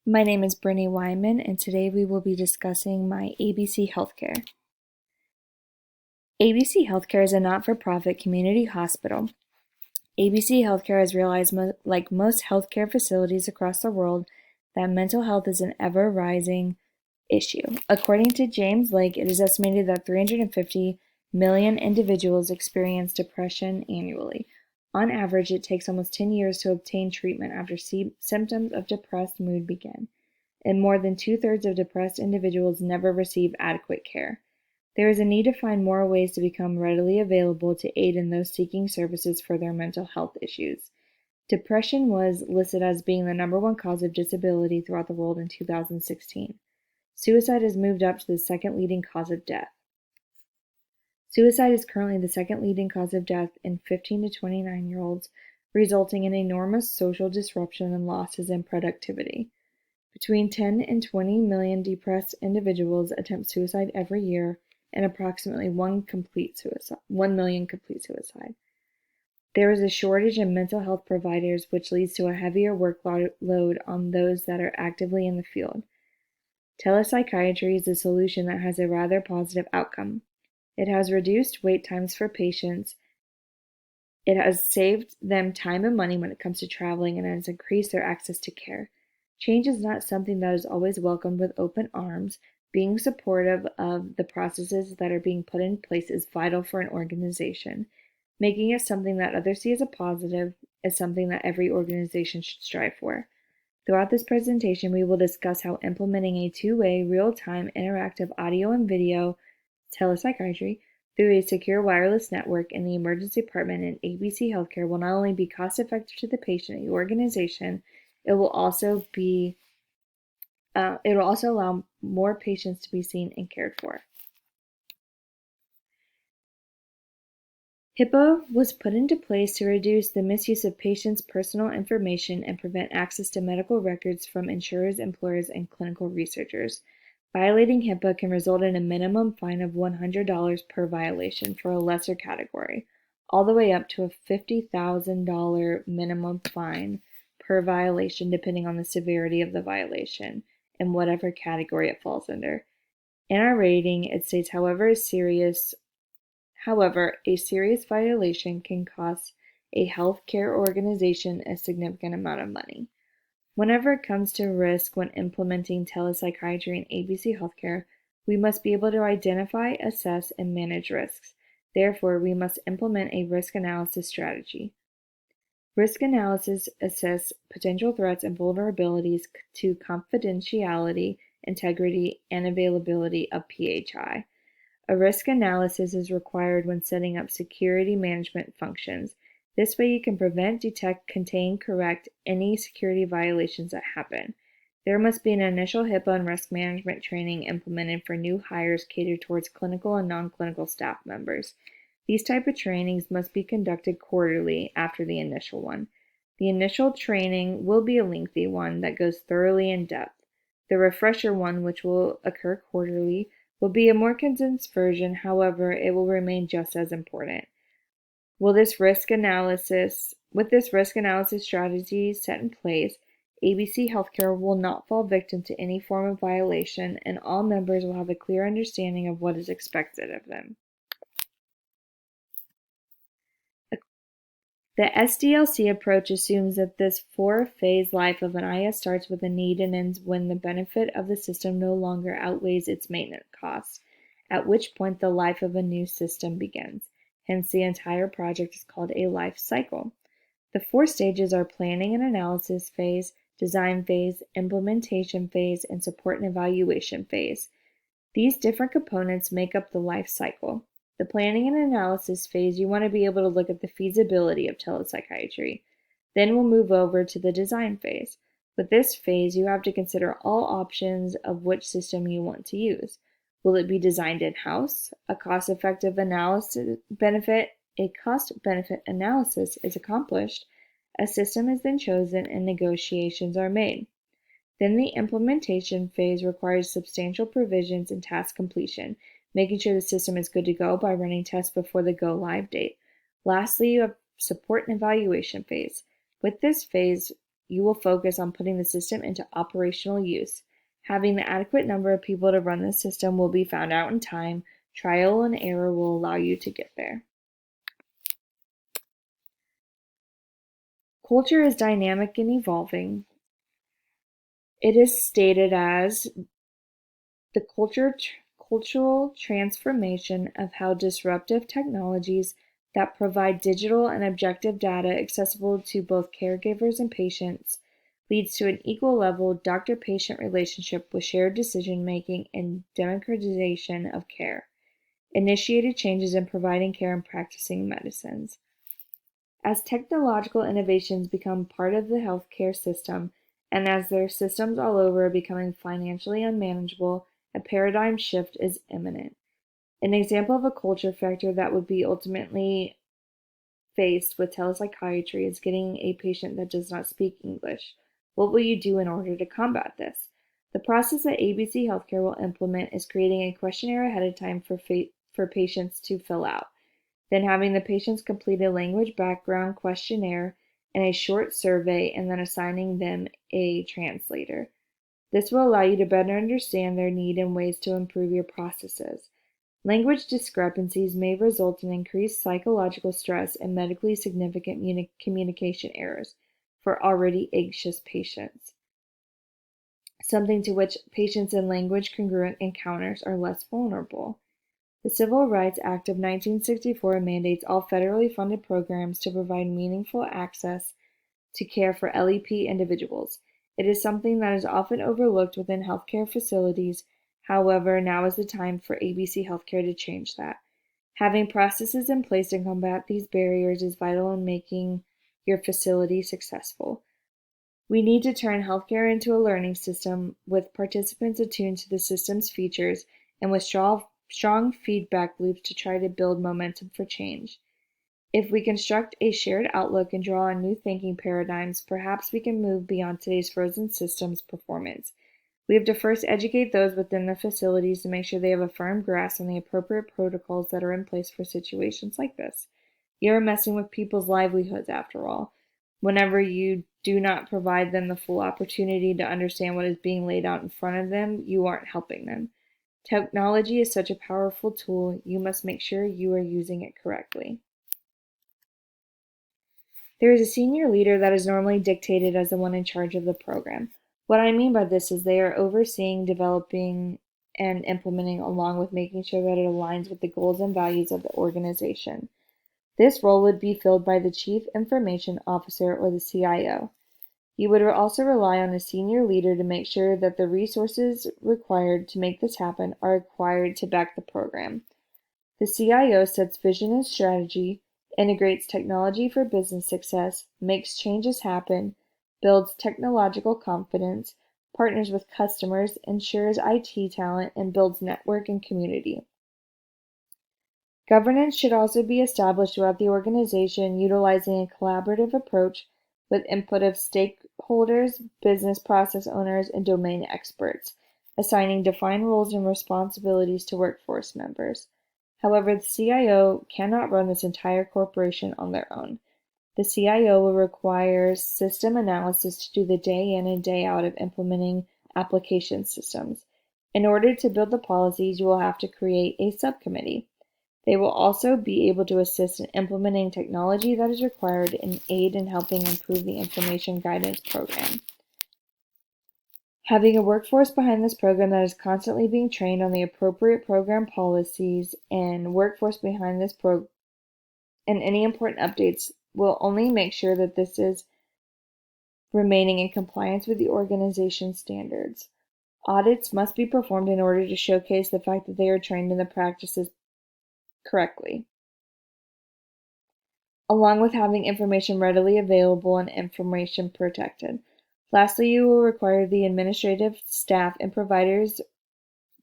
My name is Brittany Wyman, and today we will be discussing my ABC Healthcare. ABC Healthcare is a not-for-profit community hospital. ABC Healthcare has realized, like most healthcare facilities across the world, that mental health is an ever-rising issue. According to James Lake, it is estimated that 350 million individuals experience depression annually. On average, it takes almost 10 years to obtain treatment after symptoms of depressed mood begin, and more than two-thirds of depressed individuals never receive adequate care. There is a need to find more ways to become readily available to aid in those seeking services for their mental health issues. Depression was listed as being the #1 cause of disability throughout the world in 2016. Suicide has moved up to the second leading cause of death. Suicide is currently the second leading cause of death in 15 to 29-year-olds, resulting in enormous social disruption and losses in productivity. Between 10 and 20 million depressed individuals attempt suicide every year, and approximately 1 million complete suicide. There is a shortage in mental health providers, which leads to a heavier workload on those that are actively in the field. Telepsychiatry is a solution that has a rather positive outcome. It has reduced wait times for patients. It has saved them time and money when it comes to traveling and has increased their access to care. Change is not something that is always welcomed with open arms. Being supportive of the processes that are being put in place is vital for an organization. Making it something that others see as a positive is something that every organization should strive for. Throughout this presentation, we will discuss how implementing a two-way, real-time, interactive audio and video telepsychiatry through a secure wireless network in the emergency department in ABC Healthcare will not only be cost-effective to the patient and the organization, it will also allow more patients to be seen and cared for. HIPAA was put into place to reduce the misuse of patients' personal information and prevent access to medical records from insurers, employers, and clinical researchers. Violating HIPAA can result in a minimum fine of $100 per violation for a lesser category, all the way up to a $50,000 minimum fine per violation depending on the severity of the violation and whatever category it falls under. In our rating, it states, however, a serious violation can cost a healthcare organization a significant amount of money. Whenever it comes to risk when implementing telepsychiatry in ABC Healthcare, we must be able to identify, assess, and manage risks. Therefore, we must implement a risk analysis strategy. Risk analysis assess potential threats and vulnerabilities to confidentiality, integrity, and availability of PHI. A risk analysis is required when setting up security management functions. This way you can prevent, detect, contain, correct any security violations that happen. There must be an initial HIPAA and risk management training implemented for new hires catered towards clinical and non-clinical staff members. These type of trainings must be conducted quarterly after the initial one. The initial training will be a lengthy one that goes thoroughly in depth. The refresher one, which will occur quarterly, will be a more condensed version, however, it will remain just as important. With this risk analysis strategy set in place, ABC Healthcare will not fall victim to any form of violation, and all members will have a clear understanding of what is expected of them. The SDLC approach assumes that this 4-phase life of an IS starts with a need and ends when the benefit of the system no longer outweighs its maintenance costs, at which point the life of a new system begins. Hence, the entire project is called a life cycle. The 4 stages are planning and analysis phase, design phase, implementation phase, and support and evaluation phase. These different components make up the life cycle. The planning and analysis phase, you want to be able to look at the feasibility of telepsychiatry. Then we'll move over to the design phase. With this phase, you have to consider all options of which system you want to use. Will it be designed in-house? A cost-benefit analysis is accomplished. A system is then chosen and negotiations are made. Then the implementation phase requires substantial provisions and task completion, making sure the system is good to go by running tests before the go-live date. Lastly, you have support and evaluation phase. With this phase, you will focus on putting the system into operational use. Having the adequate number of people to run the system will be found out in time. Trial and error will allow you to get there. Culture is dynamic and evolving. It is stated as the cultural transformation of how disruptive technologies that provide digital and objective data accessible to both caregivers and patients leads to an equal level doctor-patient relationship with shared decision-making and democratization of care, initiated changes in providing care and practicing medicines. As technological innovations become part of the healthcare system, and as their systems all over are becoming financially unmanageable, a paradigm shift is imminent. An example of a culture factor that would be ultimately faced with telepsychiatry is getting a patient that does not speak English. What will you do in order to combat this? The process that ABC Healthcare will implement is creating a questionnaire ahead of time for patients to fill out, then having the patients complete a language background questionnaire and a short survey, and then assigning them a translator. This will allow you to better understand their need and ways to improve your processes. Language discrepancies may result in increased psychological stress and medically significant communication errors for already anxious patients, something to which patients in language-congruent encounters are less vulnerable. The Civil Rights Act of 1964 mandates all federally funded programs to provide meaningful access to care for LEP individuals. It is something that is often overlooked within healthcare facilities. However, now is the time for ABC Healthcare to change that. Having processes in place to combat these barriers is vital in making your facility successful. We need to turn healthcare into a learning system with participants attuned to the system's features and with strong feedback loops to try to build momentum for change. If we construct a shared outlook and draw on new thinking paradigms, perhaps we can move beyond today's frozen systems performance. We have to first educate those within the facilities to make sure they have a firm grasp on the appropriate protocols that are in place for situations like this. You're messing with people's livelihoods after all. Whenever you do not provide them the full opportunity to understand what is being laid out in front of them, you aren't helping them. Technology is such a powerful tool, you must make sure you are using it correctly. There is a senior leader that is normally dictated as the one in charge of the program. What I mean by this is they are overseeing, developing, and implementing along with making sure that it aligns with the goals and values of the organization. This role would be filled by the Chief Information Officer or the CIO. You would also rely on a senior leader to make sure that the resources required to make this happen are acquired to back the program. The CIO sets vision and strategy, integrates technology for business success, makes changes happen, builds technological confidence, partners with customers, ensures IT talent, and builds network and community. Governance should also be established throughout the organization, utilizing a collaborative approach with input of stakeholders, business process owners, and domain experts, assigning defined roles and responsibilities to workforce members. However, the CIO cannot run this entire corporation on their own. The CIO will require system analysis to do the day in and day out of implementing application systems. In order to build the policies, you will have to create a subcommittee. They will also be able to assist in implementing technology that is required and aid in helping improve the information guidance program. Having a workforce behind this program that is constantly being trained on the appropriate program policies and workforce behind this program and any important updates will only make sure that this is remaining in compliance with the organization's standards. Audits must be performed in order to showcase the fact that they are trained in the practices correctly, along with having information readily available and information protected. Lastly, you will require the administrative staff and providers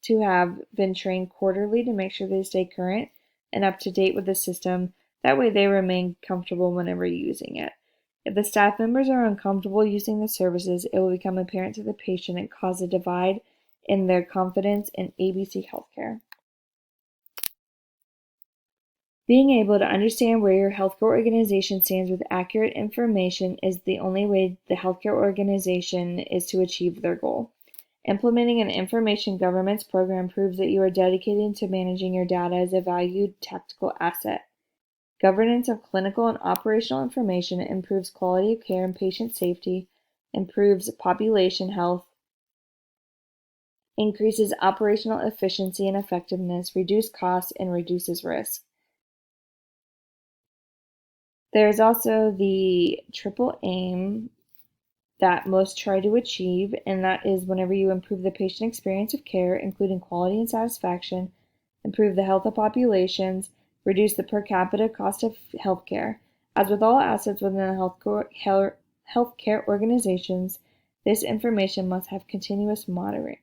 to have been trained quarterly to make sure they stay current and up to date with the system. That way they remain comfortable whenever using it. If the staff members are uncomfortable using the services, it will become apparent to the patient and cause a divide in their confidence in ABC Healthcare. Being able to understand where your healthcare organization stands with accurate information is the only way the healthcare organization is to achieve their goal. Implementing an information governance program proves that you are dedicated to managing your data as a valued tactical asset. Governance of clinical and operational information improves quality of care and patient safety, improves population health, increases operational efficiency and effectiveness, reduces costs, and reduces risk. There is also the triple aim that most try to achieve, and that is whenever you improve the patient experience of care, including quality and satisfaction, improve the health of populations, reduce the per capita cost of healthcare. As with all assets within the healthcare organizations, this information must have continuous monitoring.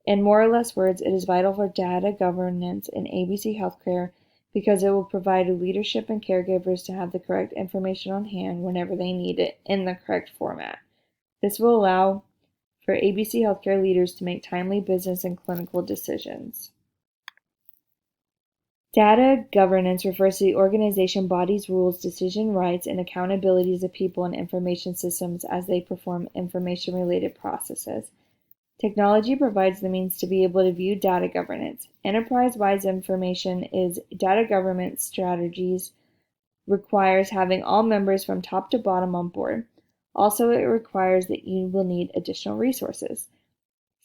In more or less words, it is vital for data governance in ABC Healthcare because it will provide leadership and caregivers to have the correct information on hand whenever they need it in the correct format. This will allow for ABC Healthcare leaders to make timely business and clinical decisions. Data governance refers to the organization body's rules, decision rights, and accountabilities of people and information systems as they perform information-related processes. Technology provides the means to be able to view data governance. Enterprise-wide information is data governance strategies requires having all members from top to bottom on board. Also, it requires that you will need additional resources.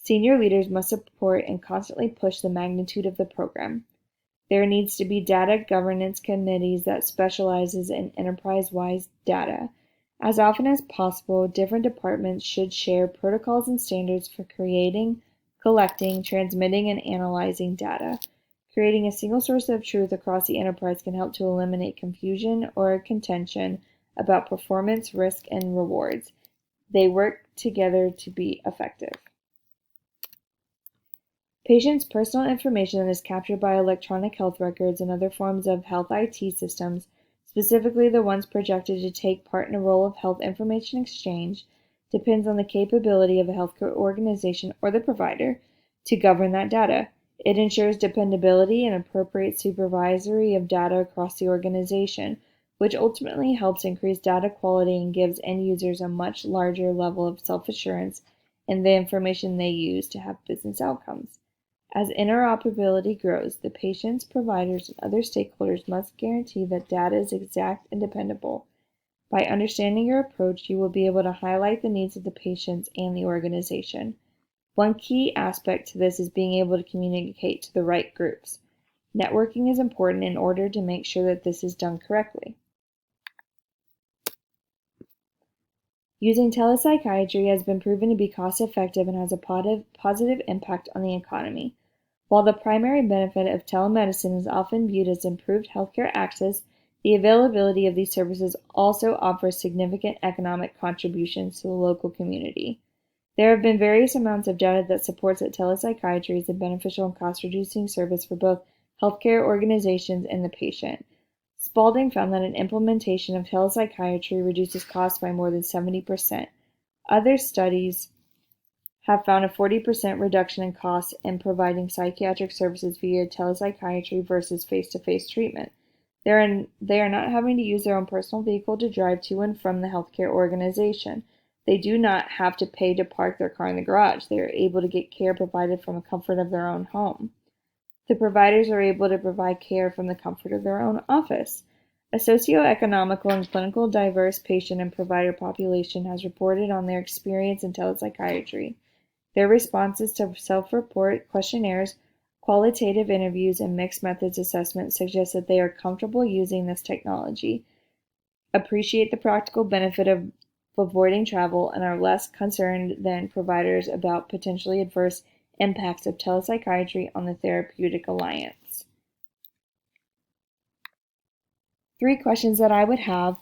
Senior leaders must support and constantly push the magnitude of the program. There needs to be data governance committees that specializes in enterprise-wide data. As often as possible, different departments should share protocols and standards for creating, collecting, transmitting, and analyzing data. Creating a single source of truth across the enterprise can help to eliminate confusion or contention about performance, risk, and rewards. They work together to be effective. Patients' personal information that is captured by electronic health records and other forms of health IT systems, specifically the ones projected to take part in a role of health information exchange, depends on the capability of a healthcare organization or the provider to govern that data. It ensures dependability and appropriate supervisory of data across the organization, which ultimately helps increase data quality and gives end users a much larger level of self-assurance in the information they use to have business outcomes. As interoperability grows, the patients, providers, and other stakeholders must guarantee that data is exact and dependable. By understanding your approach, you will be able to highlight the needs of the patients and the organization. One key aspect to this is being able to communicate to the right groups. Networking is important in order to make sure that this is done correctly. Using telepsychiatry has been proven to be cost-effective and has a positive impact on the economy. While the primary benefit of telemedicine is often viewed as improved healthcare access, the availability of these services also offers significant economic contributions to the local community. There have been various amounts of data that supports that telepsychiatry is a beneficial and cost-reducing service for both healthcare organizations and the patient. Spalding found that an implementation of telepsychiatry reduces costs by more than 70%. Other studies have found a 40% reduction in costs in providing psychiatric services via telepsychiatry versus face-to-face treatment. They are not having to use their own personal vehicle to drive to and from the healthcare organization. They do not have to pay to park their car in the garage. They are able to get care provided from the comfort of their own home. The providers are able to provide care from the comfort of their own office. A socioeconomical and clinical diverse patient and provider population has reported on their experience in telepsychiatry. Their responses to self-report questionnaires, qualitative interviews, and mixed methods assessments suggest that they are comfortable using this technology, appreciate the practical benefit of avoiding travel, and are less concerned than providers about potentially adverse impacts of telepsychiatry on the therapeutic alliance. 3 questions that I would have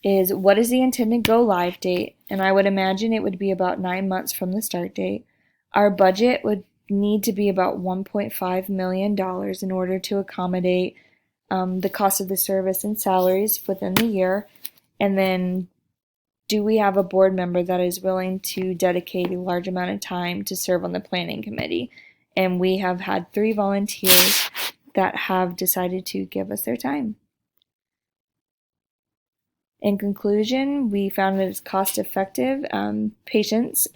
is, what is the intended go live date? And I would imagine it would be about 9 months from the start date. Our budget would need to be about $1.5 million in order to accommodate the cost of the service and salaries within the year. And then, do we have a board member that is willing to dedicate a large amount of time to serve on the planning committee? And we have had 3 volunteers that have decided to give us their time. In conclusion, we found that it's cost-effective. Patients